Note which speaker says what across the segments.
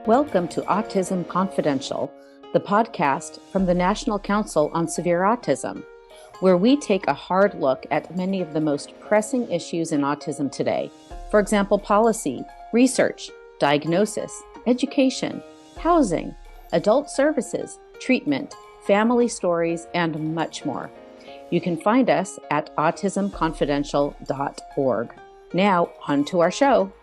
Speaker 1: Welcome to Autism Confidential, the podcast from the National Council on Severe Autism, where we take a hard look at many of the most pressing issues in autism today. For example, policy, research, diagnosis, education, housing, adult services, treatment, family stories, and much more. You can find us at autismconfidential.org. Now, on to our show.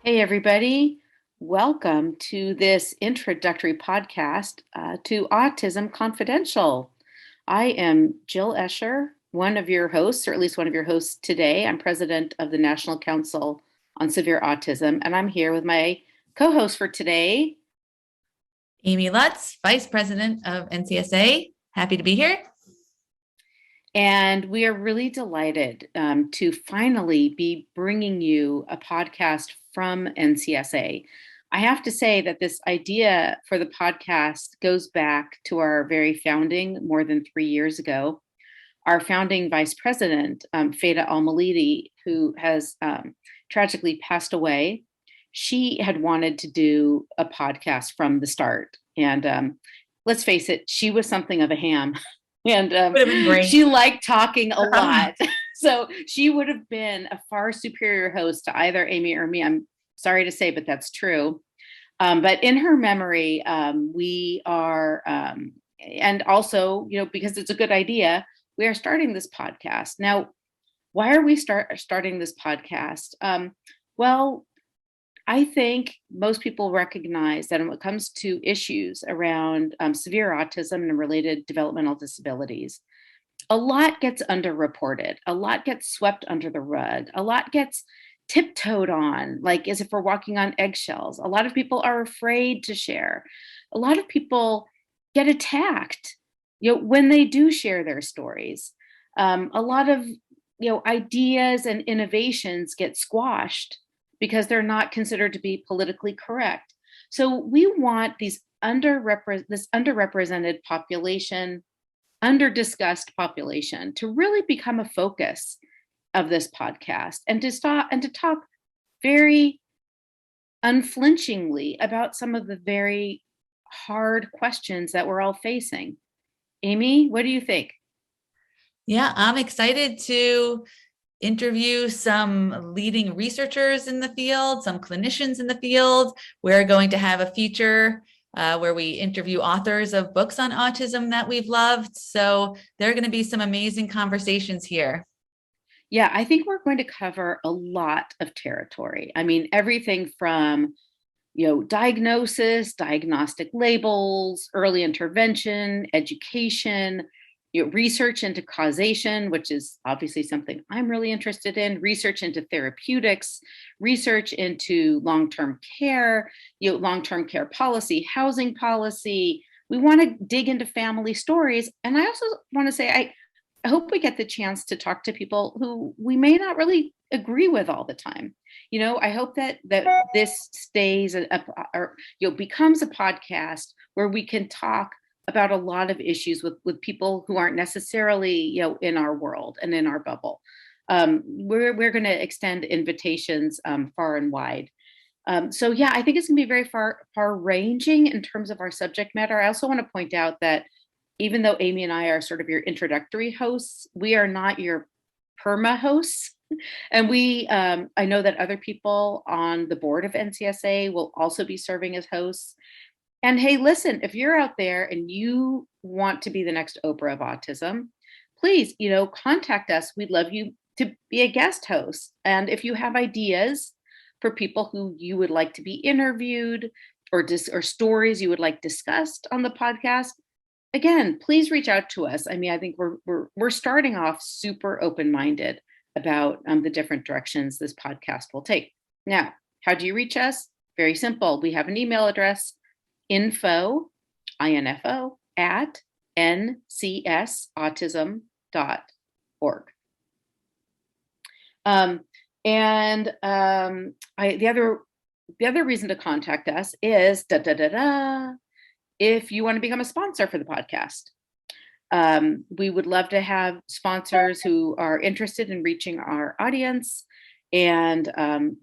Speaker 1: Hey, everybody. Welcome to this introductory podcast to Autism Confidential. I am Jill Escher, one of your hosts, or at least one of your hosts today. I'm president of the National Council on Severe Autism, and I'm here with my co-host for today,
Speaker 2: Amy Lutz, vice president of NCSA. Happy to be here.
Speaker 1: And we are really delighted to finally be bringing you a podcast from NCSA. I have to say that this idea for the podcast goes back to our very founding more than 3 years ago. Our founding vice president, Feda Al-Malidi, who has tragically passed away, she had wanted to do a podcast from the start. And let's face it, she was something of a ham. And she liked talking a lot. So she would have been a far superior host to either Amy or me. I'm sorry to say, but that's true. But in her memory, we are, and also, because it's a good idea, we are starting this podcast. Now, why are we starting this podcast? Well, I think most people recognize that when it comes to issues around severe autism and related developmental disabilities, a lot gets underreported, a lot gets swept under the rug, a lot gets tiptoed on, like as if we're walking on eggshells. A lot of people are afraid to share. A lot of people get attacked, when they do share their stories. A lot of, ideas and innovations get squashed because they're not considered to be politically correct. So we want this underrepresented population, under-discussed population to really become a focus of this podcast and to talk very unflinchingly about some of the very hard questions that we're all facing. Amy, what do you think?
Speaker 2: Yeah, I'm excited to interview some leading researchers in the field, some clinicians in the field. We're going to have a feature where we interview authors of books on autism that we've loved. So there are going to be some amazing conversations here.
Speaker 1: Yeah, I think we're going to cover a lot of territory. I mean, everything from, diagnosis, diagnostic labels, early intervention, education, research into causation, which is obviously something I'm really interested in, research into therapeutics, research into long-term care, long-term care policy, housing policy. We want to dig into family stories. And I also want to say, I hope we get the chance to talk to people who we may not really agree with all the time. I hope that this stays or becomes a podcast where we can talk about a lot of issues with people who aren't necessarily, in our world and in our bubble. We're going to extend invitations far and wide. So yeah, I think it's going to be very far ranging in terms of our subject matter. I also want to point out that even though Amy and I are sort of your introductory hosts, we are not your perma hosts. And I know that other people on the board of NCSA will also be serving as hosts. And hey, listen, if you're out there and you want to be the next Oprah of autism, please, contact us. We'd love you to be a guest host. And if you have ideas for people who you would like to be interviewed or stories you would like discussed on the podcast, again, please reach out to us. I mean, I think we're starting off super open-minded about the different directions this podcast will take. Now, how do you reach us? Very simple. We have an email address, info at ncsautism.org. The other reason to contact us is if you want to become a sponsor for the podcast. We would love to have sponsors who are interested in reaching our audience, and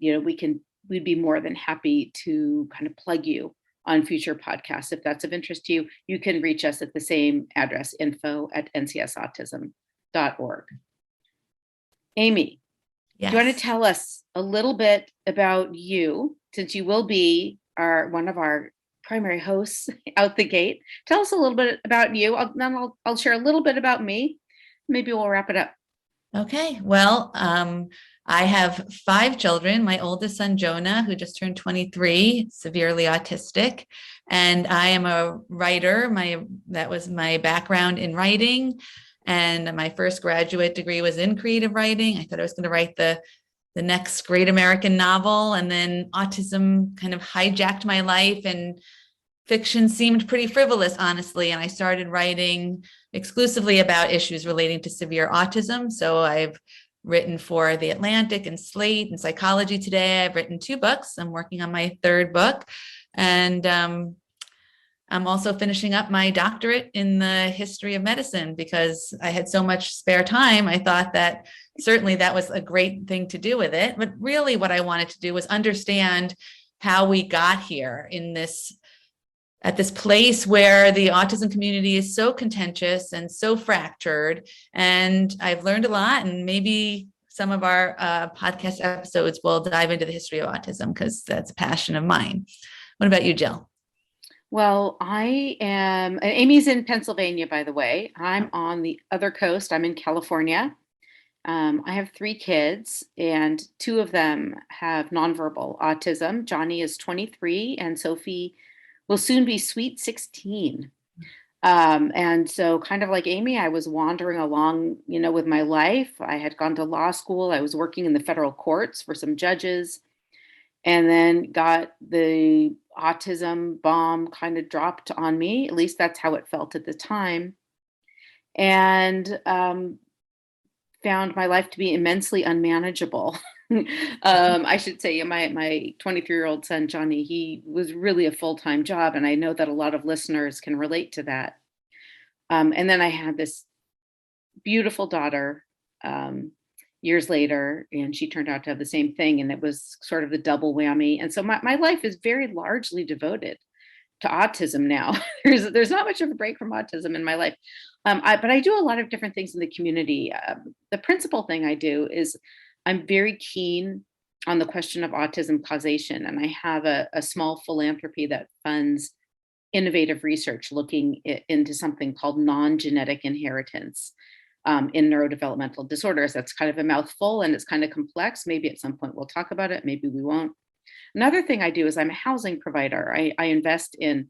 Speaker 1: we'd be more than happy to kind of plug you on future podcasts. If that's of interest to you, you can reach us at the same address, info@ncsautism.org. Amy, do you want to
Speaker 2: Yes.
Speaker 1: tell us a little bit about you, since you will be one of our primary hosts out the gate? Tell us a little bit about you. I'll share a little bit about me. Maybe we'll wrap it up.
Speaker 2: Okay. Well, I have 5 children. My oldest son, Jonah, who just turned 23, severely autistic. And I am a writer. That was my background in writing. And my first graduate degree was in creative writing. I thought I was going to write the next great American novel. And then autism kind of hijacked my life, and fiction seemed pretty frivolous, honestly. And I started writing exclusively about issues relating to severe autism. So I've written for The Atlantic and Slate and Psychology Today. I've written 2 books. I'm working on my 3rd book. And I'm also finishing up my doctorate in the history of medicine because I had so much spare time. I thought that certainly that was a great thing to do with it. But really what I wanted to do was understand how we got here at this place where the autism community is so contentious and so fractured. And I've learned a lot, and maybe some of our podcast episodes will dive into the history of autism because that's a passion of mine. What about you, Jill?
Speaker 1: Well, Amy's in Pennsylvania, by the way. I'm on the other coast. I'm in California. I have 3 kids, and 2 of them have nonverbal autism. Johnny is 23, and Sophie will soon be sweet 16. And so kind of like Amy, I was wandering along, with my life. I had gone to law school. I was working in the federal courts for some judges, and then got the autism bomb kind of dropped on me. At least that's how it felt at the time. And found my life to be immensely unmanageable. I should say my 23-year-old son, Johnny, he was really a full-time job. And I know that a lot of listeners can relate to that. And then I had this beautiful daughter years later, and she turned out to have the same thing. And it was sort of the double whammy. And so my life is very largely devoted to autism now. There's not much of a break from autism in my life. But I do a lot of different things in the community. The principal thing I do is I'm very keen on the question of autism causation. And I have a small philanthropy that funds innovative research looking into something called non-genetic inheritance in neurodevelopmental disorders. That's kind of a mouthful, and it's kind of complex. Maybe at some point we'll talk about it. Maybe we won't. Another thing I do is I'm a housing provider. I invest in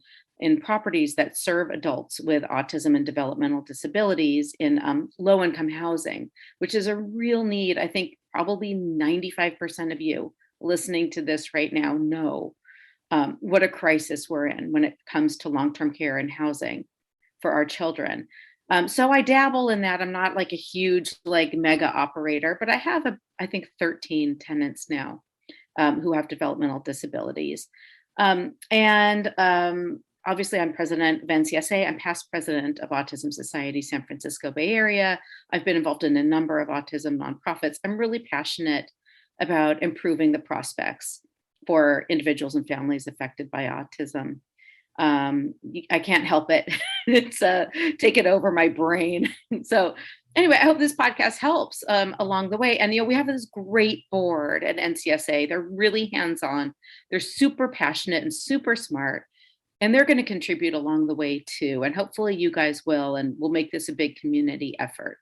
Speaker 1: properties that serve adults with autism and developmental disabilities in low-income housing, which is a real need. I think probably 95% of you listening to this right now know what a crisis we're in when it comes to long-term care and housing for our children. So I dabble in that. I'm not like a huge mega operator, but I have I think 13 tenants now who have developmental disabilities. Obviously, I'm president of NCSA. I'm past president of Autism Society, San Francisco Bay Area. I've been involved in a number of autism nonprofits. I'm really passionate about improving the prospects for individuals and families affected by autism. I can't help it. It's taken over my brain. So anyway, I hope this podcast helps along the way. And, we have this great board at NCSA. They're really hands-on. They're super passionate and super smart. And they're going to contribute along the way too. And hopefully you guys will, and we'll make this a big community effort.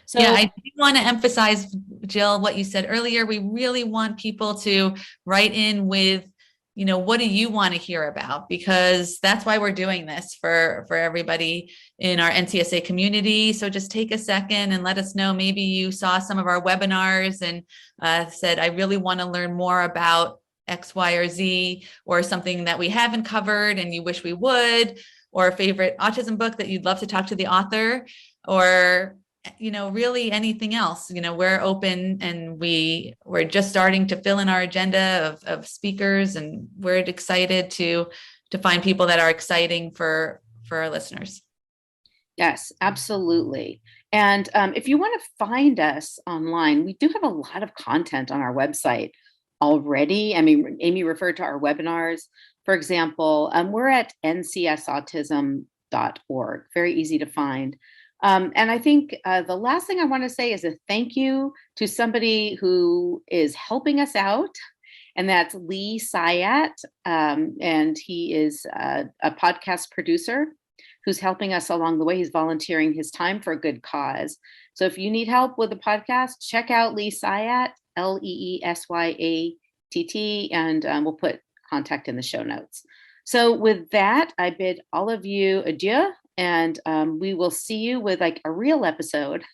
Speaker 1: So
Speaker 2: yeah, I do want to emphasize, Jill, what you said earlier. We really want people to write in with, what do you want to hear about? Because that's why we're doing this for everybody in our NCSA community. So just take a second and let us know. Maybe you saw some of our webinars and said, I really want to learn more about X, Y, or Z, or something that we haven't covered and you wish we would, or a favorite autism book that you'd love to talk to the author, or really anything else. We're open, and we're just starting to fill in our agenda of speakers, and we're excited to find people that are exciting for our listeners.
Speaker 1: Yes, absolutely. And if you want to find us online, we do have a lot of content on our website already. I mean, Amy referred to our webinars. For example, we're at ncsautism.org, very easy to find. And I think the last thing I want to say is a thank you to somebody who is helping us out, and that's Lee Syat. And he is a podcast producer who's helping us along the way. He's volunteering his time for a good cause. So if you need help with the podcast, check out Lee Syat, Leesyat, and we'll put contact in the show notes. So with that, I bid all of you adieu, and we will see you with like a real episode,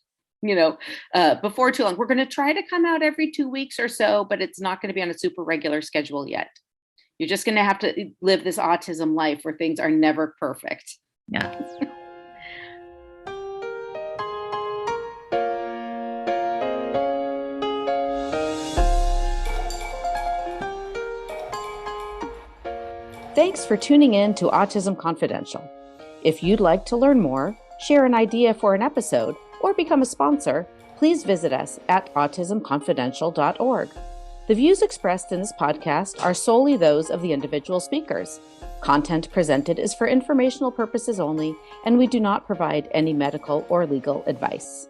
Speaker 1: before too long. We're going to try to come out every 2 weeks or so, but it's not going to be on a super regular schedule yet. You're just going to have to live this autism life where things are never perfect.
Speaker 2: Yeah.
Speaker 1: Thanks for tuning in to Autism Confidential. If you'd like to learn more, share an idea for an episode, or become a sponsor, please visit us at autismconfidential.org. The views expressed in this podcast are solely those of the individual speakers. Content presented is for informational purposes only, and we do not provide any medical or legal advice.